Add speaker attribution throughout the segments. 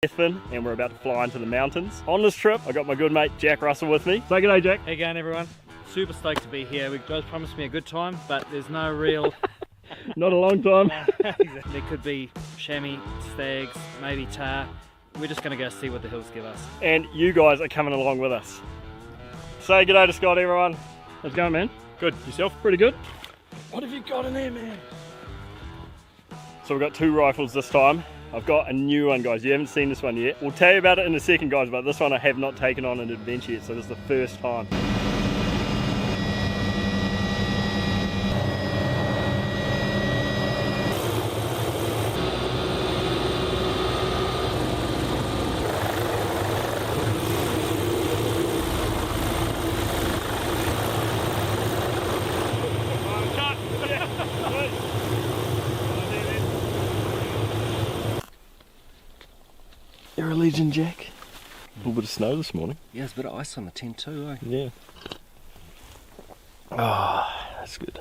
Speaker 1: Fin, and we're about to fly into the mountains. On this trip, I got my good mate Jack Russell with me. Say good day, Jack.
Speaker 2: Hey again, everyone. Super stoked to be here. Joe's promised me a good time, but there's no real...
Speaker 1: Not a long time.
Speaker 2: There could be chamois, stags, maybe tar. We're just going to go see what the hills give us.
Speaker 1: And you guys are coming along with us. Say good day to Scott, everyone. How's it going, man? Good. Yourself? Pretty good? What have you got in there, man? So we've got 2 rifles this time. I've got a new one, guys. You haven't seen this one yet. We'll tell you about it in a second, guys, but this one I have not taken on an adventure yet, so this is the first time. You're a legend, Jack. A little bit of snow this morning.
Speaker 3: Yeah, there's a bit of ice on the tent too, eh?
Speaker 1: Yeah. Ah, that's good.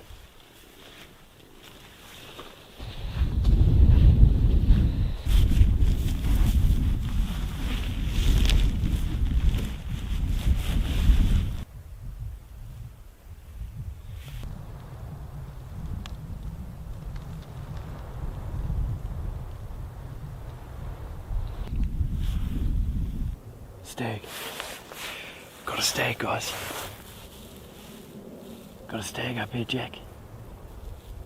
Speaker 1: Stag. Got a stag, guys. Got a stag up here, Jack.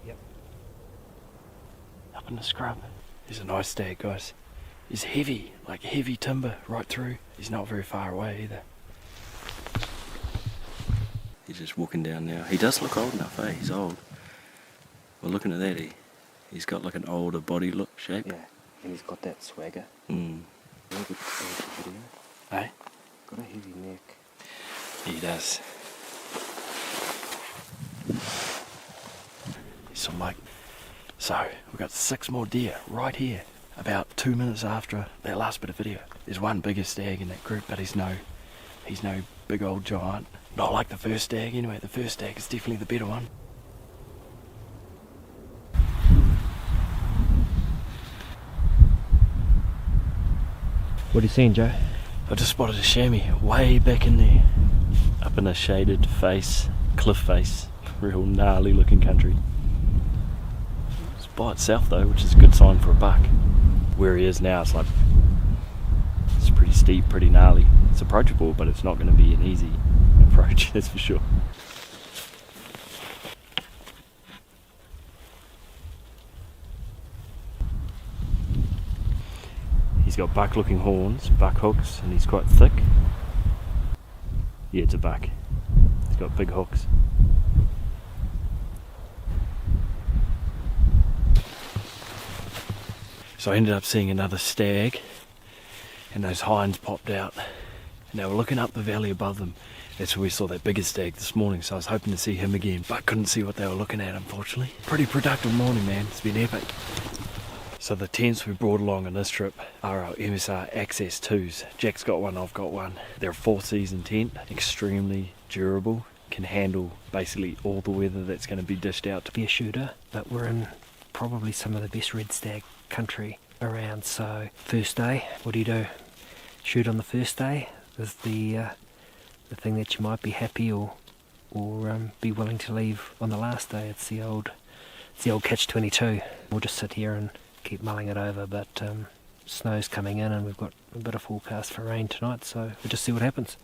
Speaker 3: Yep.
Speaker 1: Up in the scrub. He's a nice stag, guys. He's heavy, like heavy timber right through. He's not very far away either.
Speaker 3: He's just walking down now. He does look old enough, eh? He's old. Well, looking at that, he's got like an older body look shape.
Speaker 4: Yeah, and he's got that swagger.
Speaker 3: Mm.
Speaker 4: Very good video.
Speaker 1: Hey?
Speaker 4: Got a heavy neck.
Speaker 1: He does. So, Mike, we've got 6 more deer right here. About 2 minutes after that last bit of video. There's one bigger stag in that group, but he's no big old giant. Not like the first stag anyway. The first stag is definitely the better one.
Speaker 2: What are you seeing, Joe?
Speaker 1: I just spotted a chamois way back in there. Up in a shaded face, cliff face. Real gnarly looking country. It's by itself though, which is a good sign for a buck. Where he is now, it's pretty steep, pretty gnarly. It's approachable, but it's not going to be an easy approach, that's for sure. He's got buck looking horns, buck hooks, and he's quite thick. Yeah, it's a buck. He's got big hooks. So I ended up seeing another stag, and those hinds popped out, and they were looking up the valley above them. That's where we saw that bigger stag this morning, so I was hoping to see him again, but couldn't see what they were looking at, unfortunately. Pretty productive morning, man. It's been epic. So the tents we brought along on this trip are our MSR Access 2s. Jack's got one, I've got one. They're a 4-season tent, extremely durable, can handle basically all the weather that's going to be dished out.
Speaker 4: Be a shooter, but we're in probably some of the best red stag country around. So first day, what do? Shoot on the first day is the thing that you might be happy or be willing to leave on the last day. It's the old catch-22. We'll just sit here and keep mulling it over, but snow's coming in and we've got a bit of forecast for rain tonight, so we'll just see what happens.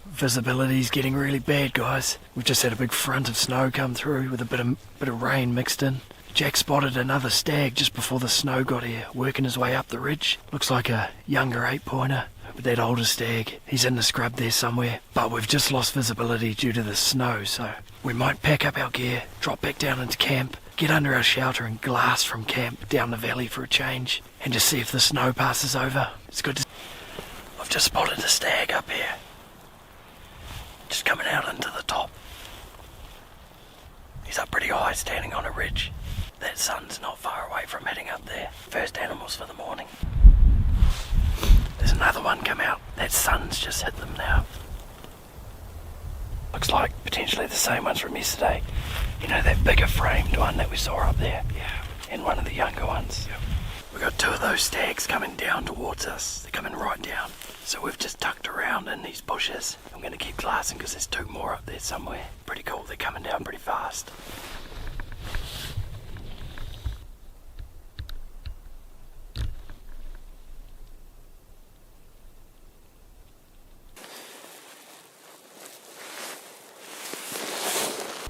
Speaker 1: Visibility's getting really bad, guys. We've just had a big front of snow come through with a bit of rain mixed in. Jack spotted another stag just before the snow got here, working his way up the ridge. Looks like a younger 8-pointer, but that older stag, he's in the scrub there somewhere. But we've just lost visibility due to the snow, so we might pack up our gear, drop back down into camp, get under our shelter and glass from camp down the valley for a change, and just see if the snow passes over. It's good to... I've just spotted a stag up here. Just coming out into the top. He's up pretty high, standing on a ridge. That sun's not far away from heading up there. First animals for the morning. There's another one come out. That sun's just hit them now. Looks like potentially the same ones from yesterday. You know, that bigger framed one that we saw up there? Yeah. And one of the younger ones. Yep. We've We've got two of those stags coming down towards us. They're coming right down. So we've just tucked around in these bushes. I'm going to keep glassing because there's two more up there somewhere. Pretty cool, they're coming down pretty fast.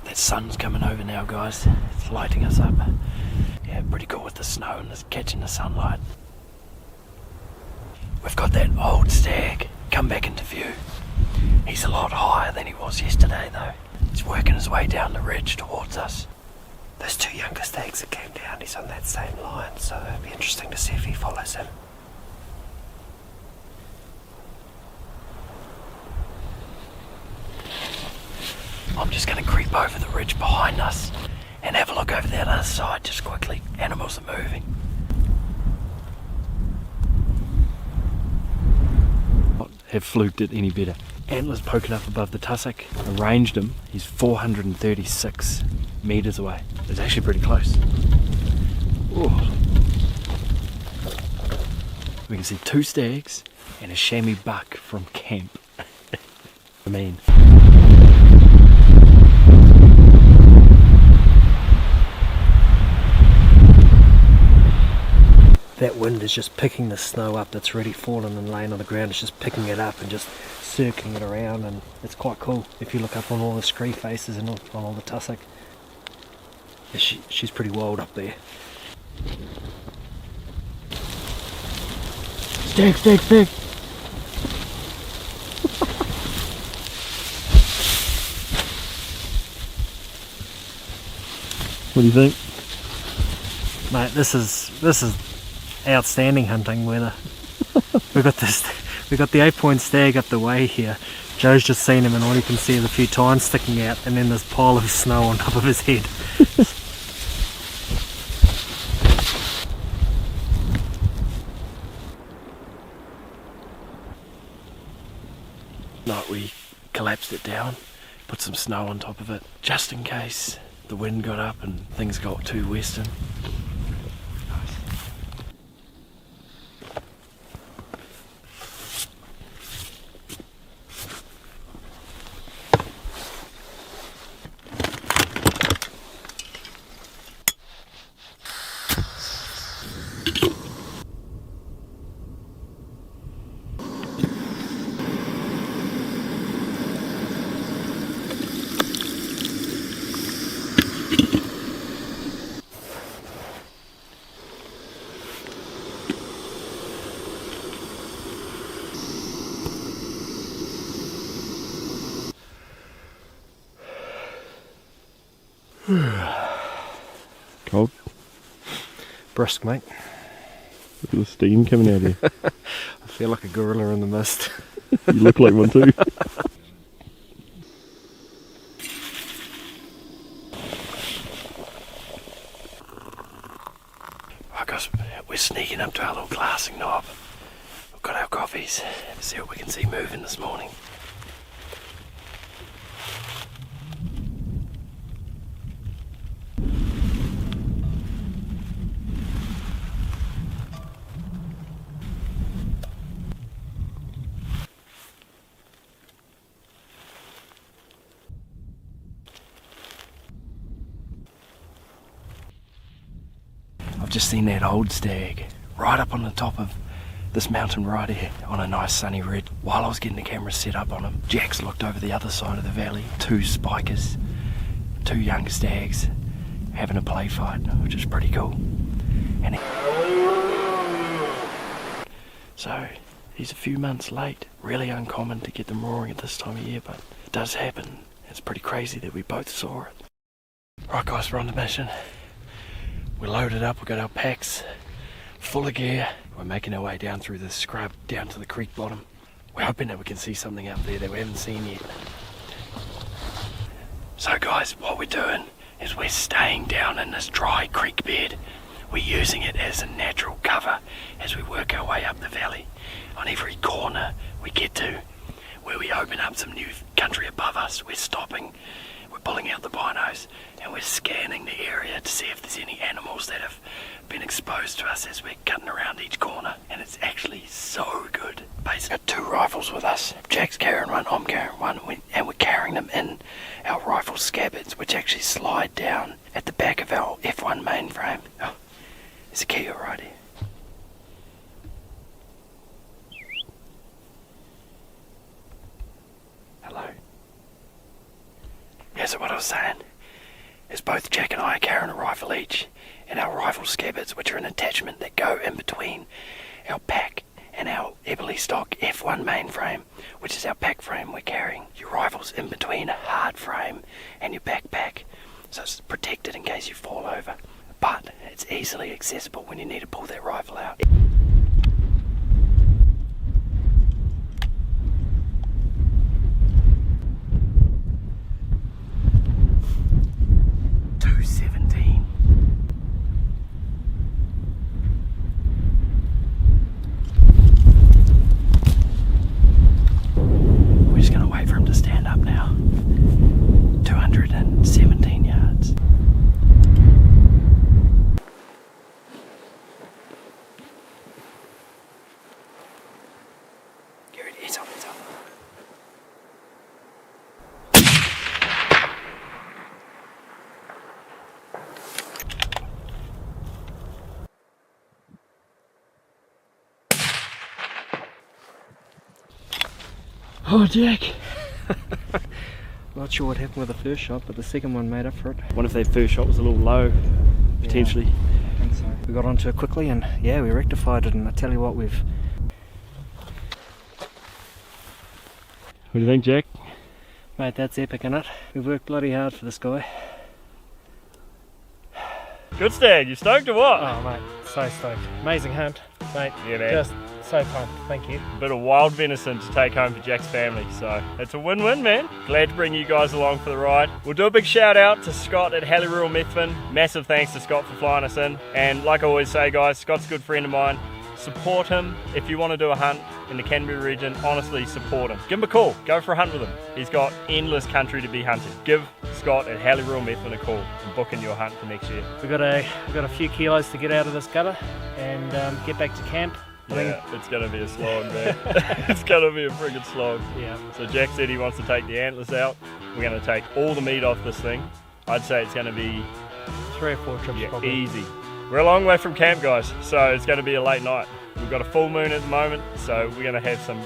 Speaker 1: That sun's coming over now, guys. It's lighting us up. Yeah, pretty cool with the snow and it's catching the sunlight. We've got that old stag come back into view. He's a lot higher than he was yesterday though. He's working his way down the ridge towards us. Those two younger stags that came down, he's on that same line, so it'll be interesting to see if he follows him. I'm just going to creep over the ridge behind us and have a look over that other side just quickly. Animals are moving. Have fluked it any better. Antlers poking up above the tussock. Arranged him. He's 436 metres away. It's actually pretty close. Ooh. We can see two stags and a chamois buck from camp. I mean. That wind is just picking the snow up that's already fallen and laying on the ground. It's just picking it up and just circling it around, and it's quite cool if you look up on all the scree faces and on all the tussock. Yeah, she's pretty wild up there. Stag, stag, stag! What do you think? Mate, this is outstanding hunting weather. we got the 8-point stag up the way here. Joe's just seen him and all you can see is a few tines sticking out and then this pile of snow on top of his head. No, we collapsed it down, put some snow on top of it just in case the wind got up and things got too western.
Speaker 5: Cold.
Speaker 4: Brisk, mate.
Speaker 5: Look at the steam coming out of you.
Speaker 4: I feel like a gorilla in the mist.
Speaker 5: You look like one too.
Speaker 1: Right guys, we're sneaking up to our little glassing knob. We've got our coffees. Let's see what we can see moving this morning. I've just seen that old stag right up on the top of this mountain right here on a nice sunny ridge. While I was getting the camera set up on him, Jack's looked over the other side of the valley. Two spikers, two young stags having a play fight, which is pretty cool. And so he's a few months late. Really uncommon to get them roaring at this time of year, but it does happen. It's pretty crazy that we both saw it. Right guys, we're on the mission. We're loaded up, we've got our packs full of gear. We're making our way down through the scrub, down to the creek bottom. We're hoping that we can see something up there that we haven't seen yet. So guys, what we're doing is we're staying down in this dry creek bed. We're using it as a natural cover as we work our way up the valley. On every corner we get to, where we open up some new country above us, we're stopping. We're pulling out the binos and we're scanning the area to see if there's any animals that have been exposed to us as we're cutting around each corner, and it's actually so good. Basically got 2 rifles with us. Jack's carrying one, I'm carrying one, and we're carrying them in our rifle scabbards, which actually slide down at the back of our F1 mainframe. Oh, there's a key right here. Hello. Yeah, so what I was saying is both Jack and I are carrying a rifle each, and our rifle scabbards, which are an attachment that go in between our pack and our heavily stock F1 mainframe, which is our pack frame we're carrying. Your rifle's in between a hard frame and your backpack, so it's protected in case you fall over. But it's easily accessible when you need to pull that rifle out. Stand up now. 217 yards. Garrett, it's up, it's up. Oh, Jack.
Speaker 4: Not sure what happened with the first shot, but the second one made up for it.
Speaker 3: I wonder if that first shot was a little low, potentially.
Speaker 4: Yeah, I think so. We got onto it quickly and yeah, we rectified it, and I tell you what,
Speaker 5: What do you think, Jack?
Speaker 4: mate, that's epic, innit? We've worked bloody hard for this guy.
Speaker 6: Good stag, you stoked or what?
Speaker 2: Oh mate, so stoked. Amazing hunt, mate.
Speaker 6: Yeah, man.
Speaker 2: Just so pumped, thank you.
Speaker 6: Bit of wild venison to take home for Jack's family, so it's a win-win, man. Glad to bring you guys along for the ride. We'll do a big shout out to Scott at Hallyrural Methven. Massive thanks to Scott for flying us in. And like I always say, guys, Scott's a good friend of mine. Support him. If you want to do a hunt in the Canterbury region, honestly, support him. Give him a call. Go for a hunt with him. He's got endless country to be hunted. Give Scott at Hallyrural Methven a call and book in your hunt for next year.
Speaker 2: We've got a few kilos to get out of this gutter and get back to camp.
Speaker 6: Yeah, it's going to be a slog, man. It's going to be a friggin' slog.
Speaker 2: Yeah.
Speaker 6: So Jack said he wants to take the antlers out. We're going to take all the meat off this thing. I'd say it's going to be
Speaker 2: 3 or 4 trips probably.
Speaker 6: easy. We're a long way from camp, guys, so it's going to be a late night. We've got a full moon at the moment, so we're going to have some